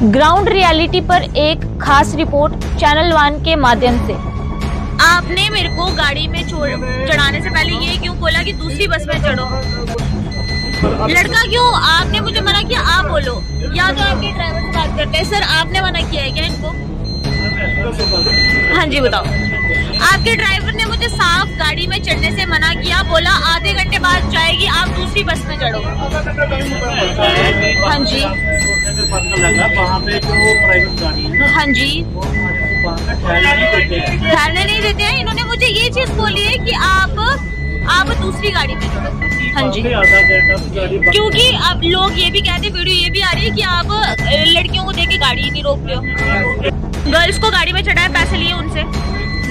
Ground reality पर एक खास रिपोर्ट चैनल 1 के माध्यम से। आपने मेरे को गाड़ी में चढ़ाने से पहले ये क्यों बोला कि दूसरी बस में चढ़ो? लड़का क्यों? आपने मुझे मना किया, आप बोलो, या तो आपके ड्राइवर से बात करते हैं। सर आपने मना किया है क्या इनको? हाँ जी बताओ। आपके ड्राइवर ने मुझे साफ गाड़ी में चढ़ने से मना किया, बोला आधे घंटे बाद जाएगी, आप दूसरी बस में चढ़ो। हाँ जी वहाँ पे जो प्राइवेट गाड़ी है ना, हाँ जी, ठहरने नहीं देते हैं। इन्होंने मुझे ये चीज बोली है कि आप दूसरी गाड़ी में चढ़ो। हाँ जी, क्योंकि अब लोग ये भी कहते, वीडियो ये भी आ रही है कि आप लड़कियों को देके गाड़ी ही नहीं रोक रहे हो। गर्ल्स को गाड़ी में चढ़ाए, पैसे लिए उनसे,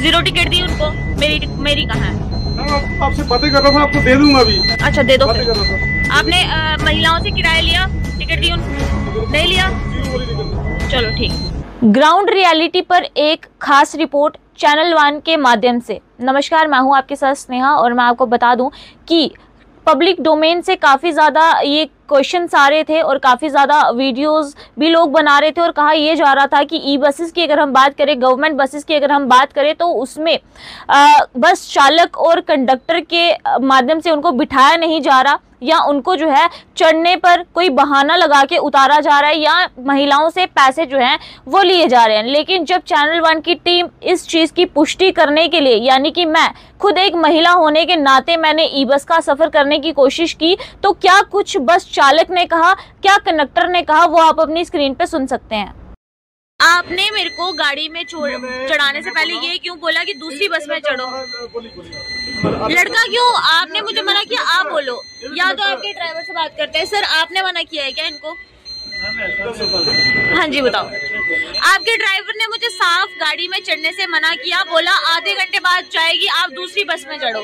0 टिकट दी उनको। मेरी कहाँ है? आपसे बातें कर रहा था, आपको दे दूंगा अभी। अच्छा दे दो। आपने महिलाओं से किराया लिया, टिकट दी उनको? नहीं लिया, चलो ठीक। ग्राउंड रियलिटी पर एक खास रिपोर्ट चैनल 1 के माध्यम से। नमस्कार, मैं हूं आपके साथ स्नेहा और मैं आपको बता दूं कि पब्लिक डोमेन से काफ़ी ज़्यादा ये क्वेश्चंस आ रहे थे और काफ़ी ज़्यादा वीडियोस भी लोग बना रहे थे और कहा ये जा रहा था कि ई बसेस की अगर हम बात करें, गवर्नमेंट बसेस की अगर हम बात करें, तो उसमें बस चालक और कंडक्टर के माध्यम से उनको बिठाया नहीं जा रहा, या उनको जो है चढ़ने पर कोई बहाना लगा के उतारा जा रहा है, या महिलाओं से पैसे जो हैं वो लिए जा रहे हैं। लेकिन जब चैनल 1 की टीम इस चीज़ की पुष्टि करने के लिए, यानी कि मैं खुद एक महिला होने के नाते मैंने ई बस का सफ़र करने की कोशिश की, तो क्या कुछ बस चालक ने कहा, क्या कंडक्टर ने कहा, वो आप अपनी स्क्रीन पे सुन सकते हैं। आपने मेरे को गाड़ी में चढ़ाने से पहले ये क्यों बोला कि दूसरी बस में चढ़ो? लड़का क्यों? आपने मुझे मना किया, आप बोलो, या तो आपके ड्राइवर से बात करते हैं। सर आपने मना किया है क्या इनको? हाँ जी बताओ। आपके ड्राइवर ने मुझे साफ गाड़ी में चढ़ने से मना किया, बोला आधे घंटे बाद जाएगी, आप दूसरी बस में चढ़ो।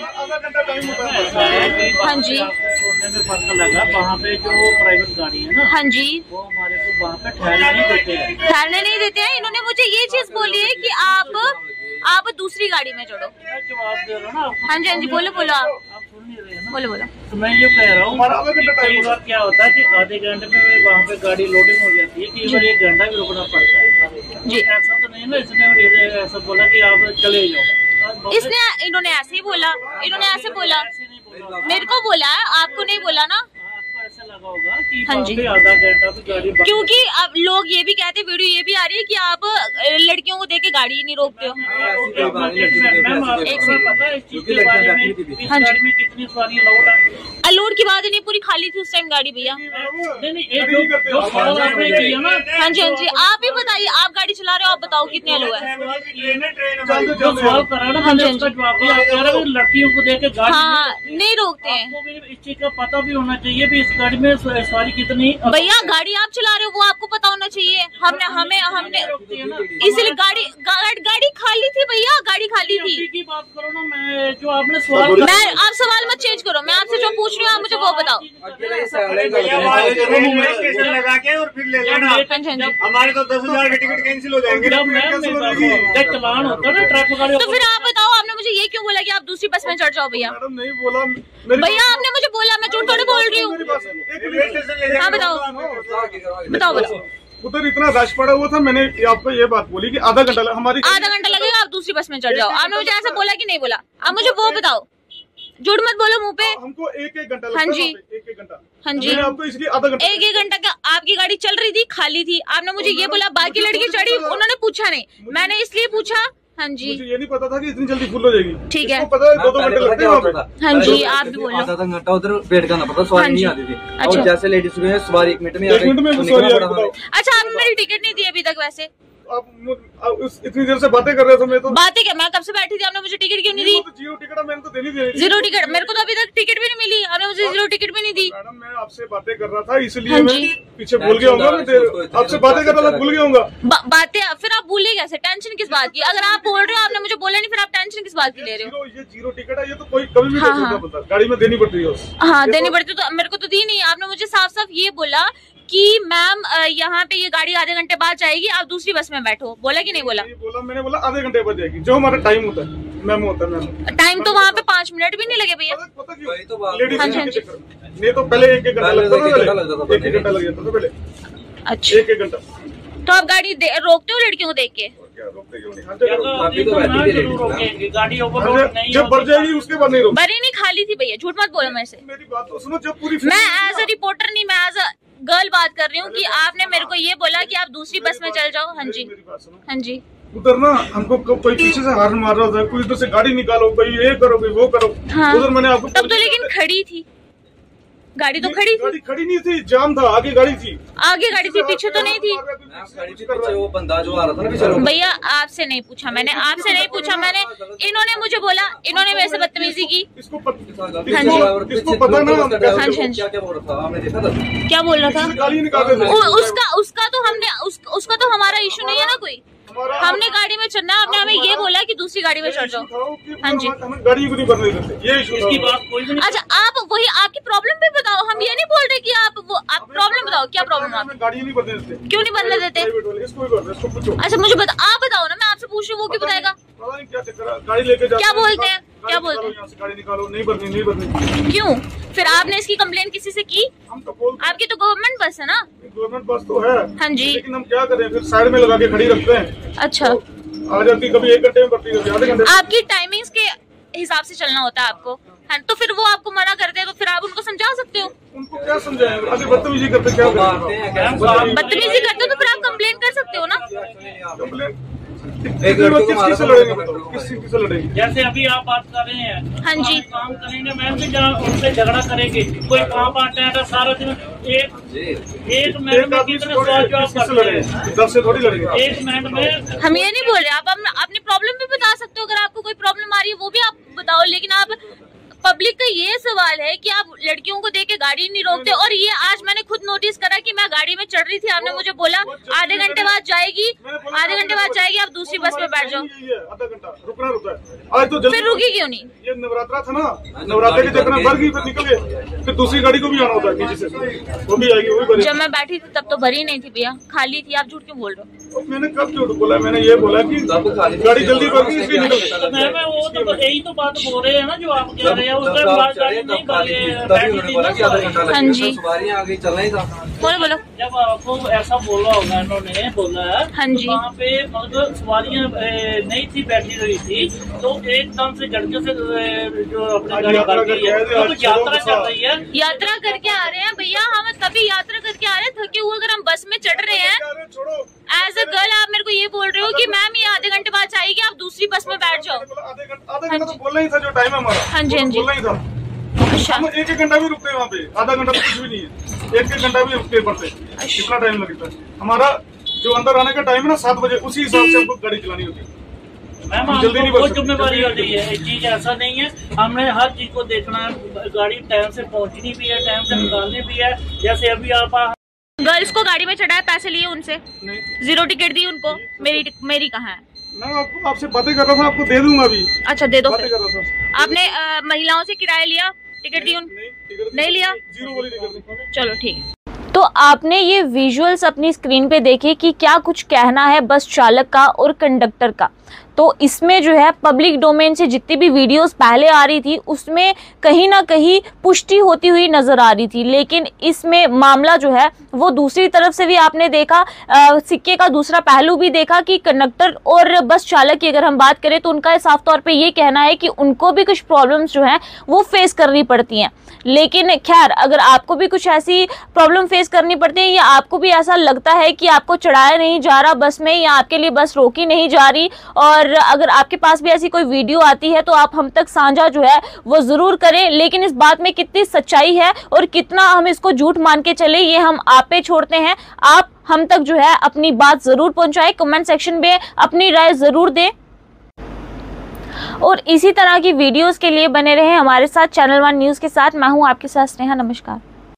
हाँ जी, वहाँ पे जो प्राइवेट गाड़ी है ना, हाँ जी, वो हमारे को वहाँ पे ठहरने नहीं देते हैं। इन्होंने मुझे ये चीज बोली है कि आप दूसरी गाड़ी में चढ़ो। जवाब दे रहा हूँ ना। हाँ जी, हाँ जी, बोलो बोलो, आप सुन नहीं रहे ना। बोलो। तो मैं ये कह रहा हूँ, कई बार क्या होता है कि आधे घंटे में वहाँ पे गाड़ी लोडिंग हो जाती है, कई बार 1 घंटा भी रुकना पड़ता है जी। ऐसा तो नहीं ना, इसने ऐसा बोला कि आप चले जाओ। इन्होंने ऐसे ही बोला, इन्होंने ऐसे बोला, मेरे को बोला, आपको नहीं बोला ना। ऐसा लगा होगा कि हाँ जी, आधा घंटा भी गाड़ी, क्योंकि अब लोग ये भी कहते, वीडियो ये भी आ रही है कि आप लड़कियों को देके गाड़ी ही नहीं रोकते हो। कितनी सवारी अलाउड है? अलाउड की बात नहीं, पूरी खाली थी उस टाइम गाड़ी भैया। हाँ जी, हाँ जी, आप ही बताइए, आप गाड़ी चला रहे हो, आप बताओ कितने अलाउ है? हाँ जी, लड़कियों को देके गाड़ी नहीं रोकते हैं। इस चीज का पता भी होना चाहिए भी इस गाड़ी में सवारी कितनी। भैया गाड़ी आप चला रहे हो, वो आपको पता होना चाहिए। हमने इसलिए गाड़ी खाली थी भैया, गाड़ी खाली थी। की बात करो ना, मैं जो आपने सवाल, आप सवाल मत चेंज करो, मैं आपसे जो पूछ रही हूँ आप मुझे वो बताओ। स्टेशन लगा के और फिर ले लेना। हमारे तो 10,000 के टिकट कैंसिल हो जाएंगे। जब चलान होता है ना ट्रैफिक गाड़ी, तो फिर आप बताओ, आपने मुझे ये क्यों बोला कि आप दूसरी बस में चढ़ जाओ? भैया नहीं बोला भैया, आपने मुझे बोला, मैं झूठ थोड़ी बोल रही हूँ। हाँ बताओ। उधर इतना रश पड़ा हुआ था, मैंने आपको ये बात बोली कि आधा घंटा लगेगा, आप दूसरी बस में चढ़ जाओ। आपने मुझे ऐसा बोला कि नहीं बोला? आप मुझे वो बताओ, झूठ मत बोलो मुंह पे। हमको एक घंटा। हाँ जी, एक घंटा। हाँ जी, आपको इसलिए आधा घंटा। एक घंटा का आपकी गाड़ी चल रही थी, खाली थी। आपने मुझे ये बोला, बाकी लड़की चढ़ी, उन्होंने पूछा नहीं, मैंने इसलिए पूछा। हाँ जी, मुझे ये नहीं पता था कि इतनी जल्दी फुल हो जाएगी। ठीक है, पता है 2-2 घंटे लगते हैं। हाँ जी, आप भी बोलो। आधा घंटा उधर वेट करना पड़ता, सवारी नहीं आती थी। अच्छा, और जैसे लेडीज में सवारी 1 मिनट में अच्छा, आपने मेरी टिकट नहीं दी अभी तक? वैसे आप इतनी देर से बातें कर रहे थे, मैं तो बातें क्या, मैं कब से बैठी थी, आपने मुझे टिकट क्यों नहीं दी? 0 टिकट मैंने तो देनी थी। 0 टिकट? मेरे को तो अभी तक टिकट भी नहीं मिली, आपने मुझे 0 टिकट भी नहीं दी। मैडम मैं आपसे बातें कर रहा था, इसलिए मैं पीछे भूल गया हूँ। आपसे बातें कर रहा था, भूल गया हूँ। बातें फिर आप भूले कैसे? टेंशन किस बात की? अगर आप बोल रहे हो, आपने मुझे बोला नहीं, फिर आप टेंशन किस बात की ले रहे हो? ये 0 टिकट है, ये तो कोई कभी भी नहीं सकता बंदा, गाड़ी में देनी पड़ती है। हाँ देनी पड़ती, तो मेरे को तो दी नहीं। आपने मुझे साफ साफ ये बोला कि मैम यहाँ पे ये गाड़ी आधे घंटे बाद जाएगी, आप दूसरी बस में बैठो। बोला कि नहीं बोला? मैंने बोला आधे घंटे बाद जाएगी, जो हमारा टाइम होता है। मैम होता है टाइम तो वहाँ पे 5 मिनट भी नहीं लगे भैया। पता क्यों? लेडीज नहीं तो पहले 1 घंटा लगता था, 1 घंटा लग जाता था पहले। अच्छा, 1 घंटा तो आप गाड़ी रोकते हो लड़कियों को देख के? क्या रोकते क्यों नहीं? गाड़ी ओवरलोड नहीं जब बढ़ जाएगी उसके बाद नहीं रोक। बरी नहीं खाली थी भैया, झूठ मत बोलो मेरे से। मेरी बात तो सुनो, जब पूरी मैं एज अ रिपोर्टर नहीं, मैं एज अ गर्ल बात कर रही हूँ कि आपने मेरे को ये बोला कि आप दूसरी बस में चल जाओ। हाँ जी, मेरी बात सुनो। हाँ जी। उधर ना हमको कोई पीछे से हार्न मार रहा था, कोई इधर से गाड़ी निकालो, भाई ये करो, भाई वो करो। हाँ। उधर मैंने आपको तब तो लेकिन खड़ी थी गाड़ी, तो खड़ी थी। गाड़ी खड़ी नहीं थी, जाम था, आगे गाड़ी थी। आगे गाड़ी थी, पीछे तो नहीं थी। वो बंदा जो आ रहा था ना पीछे। भैया आपसे नहीं पूछा मैंने, आपसे नहीं पूछा मैंने। इन्होंने मुझे बोला, इन्होंने मेरे से बदतमीजी की। इसको पता ना हाँ जी, क्या बोल रहा था, आपने देखा था? क्या बोल रहा था? गाली निकाल रहे थे। उसका तो हमने उसका तो हमारा इशू नहीं है ना कोई। हमने गाड़ी में चढ़ना, आपने हमें ये बोला कि दूसरी गाड़ी में चढ़ जाओ। हाँ जी, गाड़ी को नहीं बनने देते, ये इशू इसकी बात कोई भी नहीं। अच्छा आप वही आपकी प्रॉब्लम भी बताओ, हम ये नहीं बोल रहे कि आप प्रॉब्लम बताओ, क्या प्रॉब्लम है? गाड़ी नहीं बनने देते। क्यों नहीं बनने देते? इसको पूछो। अच्छा मुझे आप बताओ ना, मैं आपसे पूछ रही हूँ, वो क्यों बताएगा? क्या चक्कर है, गाड़ी लेके जाते क्या बोलते हैं, क्या बोलते हैं? यहाँ से गाड़ी निकालो, नहीं बननी। क्यों? फिर आपने इसकी कंप्लेन किसी से की? हम तो बोलते, आपकी तो गवर्नमेंट बस है ना? गवर्नमेंट बस तो है। हाँ जी। लेकिन हम क्या करें, फिर साइड में लगा के खड़ी रखते हैं। अच्छा, आ जाती कभी 1 घंटे में पड़ती, कभी आधे घंटे। आपकी टाइमिंग्स के हिसाब से चलना होता है आपको, है तो फिर वो आपको मना करते हैं, तो फिर आप उनको समझा सकते हो। उनको क्या समझाएं, अभी बदतमीजी करते क्या करें? बदतमीजी करते हो तो फिर आप कंप्लेन कर सकते हो ना। कंप्लेन किस चीज से लड़ेंगे, बताओ किस चीज से लड़ेंगे? जैसे अभी आप बात कर रहे हैं, हाँ जी। काम करेंगे मैम भी, जहाँ उनसे झगड़ा करेंगे, कोई काम पार्ट है सारा दिन एक मिनट में कितने सवाल जवाब करते हैं, 10 से थोड़ी लड़ेंगे। 1 मिनट में। हम ये नहीं बोल रहे, आप अपनी प्रॉब्लम भी बता सकते हो, अगर आपको कोई प्रॉब्लम आ रही है वो भी आप बताओ। लेकिन आप पब्लिक का ये सवाल है कि आप लड़कियों को देख के गाड़ी नहीं रोकते। और ये आज मैंने खुद नोटिस करा कि मैं गाड़ी में चढ़ रही थी, आपने मुझे बोला आधे घंटे बाद जाएगी, आधे घंटे बाद जाएगी, आप दूसरी बस में बैठ जाओ। आधा घंटा रुकना है। आज तो फिर रुकी क्यों नहीं? ये नवरात्रा था ना, नवरात्रे के चक्कर में भर गई, फिर निकल गए। फिर दूसरी गाड़ी को भी आना होता है नीचे से, वो भी आएगी, वो भी भरी। जब मैं बैठी थी तब तो भरी नहीं थी भैया, खाली थी। आप झूठ क्यों बोल रहे हो? मैंने कब झूठ बोला? मैंने ये बोला कि गाड़ी जल्दी भर गई इसलिए निकल गई। मैम वो तो यही तो बात बोल रहे हैं ना जो आप कह रहे हैं, उसका बाद गाड़ी नहीं हाँ जी, सवारियां आगे चलना ही था। बोलो। जब आपको ऐसा बोला होगा, इन्होंने बोला है, हाँ जी। वहाँ पे मतलब सवारियां नहीं थी, बैठी हुई थी, तो एकदम से झटके से जो अपनी गाड़ी भर गई है, तो यात्रा चल रही है। यात्रा करके आ रहे हैं भैया, हम तभी यात्रा करके आ रहे हैं, थके हुए। अगर हम बस में चढ़ रहे हैं एज अ गर्ल, आप मेरे को ये बोल रहे हो कि मैम ये आधे घंटे बाद आएगी, आप दूसरी बस में बैठ जाओ। आधा घंटा तो बोलना ही था, जो टाइम है हमारा। हाँ जी, हाँ जी। बोलना ही था। अच्छा, हम 1 घंटा भी रुकते हैं वहाँ पे, आधा घंटा तो कुछ भी नहीं है, 1 घंटा भी रुकते पड़ते। कितना टाइम लगता है? हमारा जो अंदर आने का टाइम है ना 7 बजे, उसी हिसाब से हमको गाड़ी चलानी होती है। मैम जल्दी नहीं बहुत जिम्मेवारी होती है, चीज ऐसा नहीं है, हमने हर चीज को देखना है। गाड़ी टाइम से पहुँचनी भी है, टाइम से निकालनी भी है। जैसे अभी आप गर्ल्स को गाड़ी में चढ़ाया, पैसे लिए उनसे, 0 टिकट दी उनको। मेरी कहाँ है? मैं आपसे बातें कर रहा था, आपको दे दूंगा अभी। अच्छा दे दो बातें फिर। कर रहा था। आपने महिलाओं से किराया लिया, टिकट दी नहीं लिया? 0 वाली टिकट। चलो ठीक है। तो आपने ये विजुअल्स अपनी स्क्रीन पे देखे कि क्या कुछ कहना है बस चालक का और कंडक्टर का। तो इसमें जो है पब्लिक डोमेन से जितनी भी वीडियोस पहले आ रही थी उसमें कहीं ना कहीं पुष्टि होती हुई नज़र आ रही थी, लेकिन इसमें मामला जो है वो दूसरी तरफ से भी आपने देखा, सिक्के का दूसरा पहलू भी देखा कि कंडक्टर और बस चालक की अगर हम बात करें तो उनका साफ तौर पे ये कहना है कि उनको भी कुछ प्रॉब्लम्स जो हैं वो फेस करनी पड़ती हैं। लेकिन खैर, अगर आपको भी कुछ ऐसी प्रॉब्लम फेस करनी पड़ती है या आपको भी ऐसा लगता है कि आपको चढ़ाया नहीं जा रहा बस में या आपके लिए बस रोकी नहीं जा रही, और अगर आपके पास भी ऐसी कोई वीडियो आती है तो आप हम तक साझा जो है वो ज़रूर करें। लेकिन इस बात में कितनी सच्चाई है और कितना हम इसको झूठ मान के चले, ये हम आप पे छोड़ते हैं। आप हम तक जो है अपनी बात ज़रूर पहुंचाएं, कमेंट सेक्शन में अपनी राय ज़रूर दें और इसी तरह की वीडियोस के लिए बने रहें हमारे साथ चैनल 1 न्यूज़ के साथ। मैं हूं आपके साथ स्नेहा। नमस्कार।